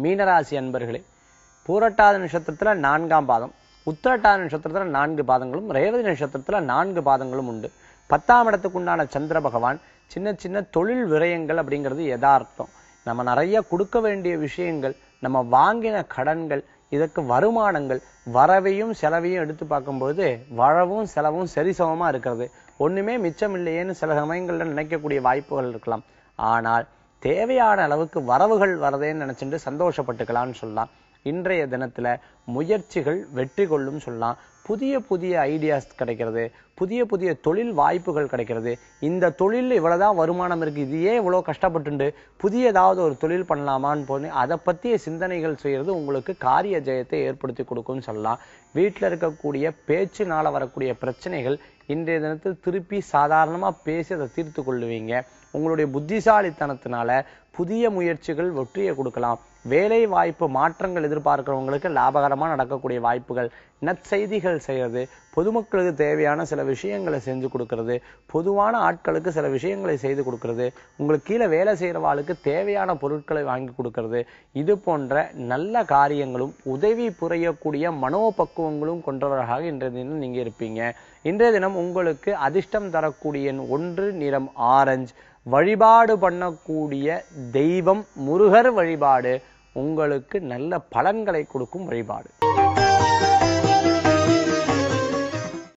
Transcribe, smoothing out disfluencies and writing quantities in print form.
மீனராசி அன்பர்களே, பூரட்டாத நட்சத்திரத்துல 4ஆம் பாதம், உத்திரட்டாத நட்சத்திரத்துல 4 பாதங்களும், ரேவதி நட்சத்திரத்துல 4 பாதங்களும் உண்டு. 10ஆம் இடத்துக்கு உண்டான சந்திர பகவான் சின்ன சின்ன தொழில் விரயங்கள் அப்படிங்கிறது யதார்த்தம். நம்ம நிறைய கொடுக்க வேண்டிய விஷயங்கள், நம்ம வாங்கின கடன்கள், இதற்கு வருமானங்கள், வரவையும் செலவையும் எடுத்து பார்க்கும்போது வரவும் செலவும் சரிசமமா இருக்கிறது. ஒண்ணுமே மிச்சம் இல்லையேன்னு சில சமயங்கள்ல நினைக்கக்கூடிய வாய்ப்புகள் இருக்கலாம். ஆனால் தேவையான அளவுக்கு வரவுகள் வரதேன்னு நினைச்சிட்டு சந்தோஷப்பட்டுக்கலாம்னு சொல்லலாம். இன்றைய தினத்துல முயற்சிகள் வெற்றி கொள்ளும் சொல்லலாம். புதிய புதிய ஐடியாஸ் கிடைக்கிறது, புதிய புதிய தொழில் வாய்ப்புகள் கிடைக்கிறது. இந்த தொழில் இவ்வளவுதான் வருமானம் இருக்கு, இது ஏன் இவ்வளவு கஷ்டப்பட்டு புதிய ஏதாவது ஒரு தொழில் பண்ணலாமான்னு போய் அதை பற்றிய சிந்தனைகள் செய்யறது உங்களுக்கு காரிய ஜெயத்தை ஏற்படுத்தி கொடுக்கும்னு சொல்லலாம். வீட்டில் இருக்கக்கூடிய பேச்சுனால வரக்கூடிய பிரச்சனைகள் இன்றைய தினத்தில் திருப்பி சாதாரணமா பேசி அதை தீர்த்து கொள்ளுவீங்க. உங்களுடைய புத்திசாலித்தனத்தினால புதிய முயற்சிகள் வெற்றியை கொடுக்கலாம். வேலை வாய்ப்பு மாற்றங்கள் எதிர்பார்க்கிறவங்களுக்கு லாபகரமா நடக்கக்கூடிய வாய்ப்புகள், நற்செய்திகள் செய்யறது, பொதுமக்களுக்கு தேவையான சில விஷயங்களை செஞ்சு கொடுக்கறது, பொதுவான ஆட்களுக்கு சில விஷயங்களை செய்து கொடுக்கறது, உங்களுக்கு கீழே வேலை செய்யறவாளுக்கு தேவையான பொருட்களை வாங்கி கொடுக்கறது, இது போன்ற நல்ல காரியங்களும் உதவி புரியக்கூடிய மனோபக்குவங்களும் கொண்டவர்களாக இன்றைய தினம் நீங்க இருப்பீங்க. இன்றைய தினம் உங்களுக்கு அதிர்ஷ்டம் தரக்கூடிய 1 நிறம் ஆரஞ்சு. வழிபாடு பண்ணக்கூடிய தெய்வம் முருகர் வழிபாடு உங்களுக்கு நல்ல பலன்களை கொடுக்கும் வழிபாடு.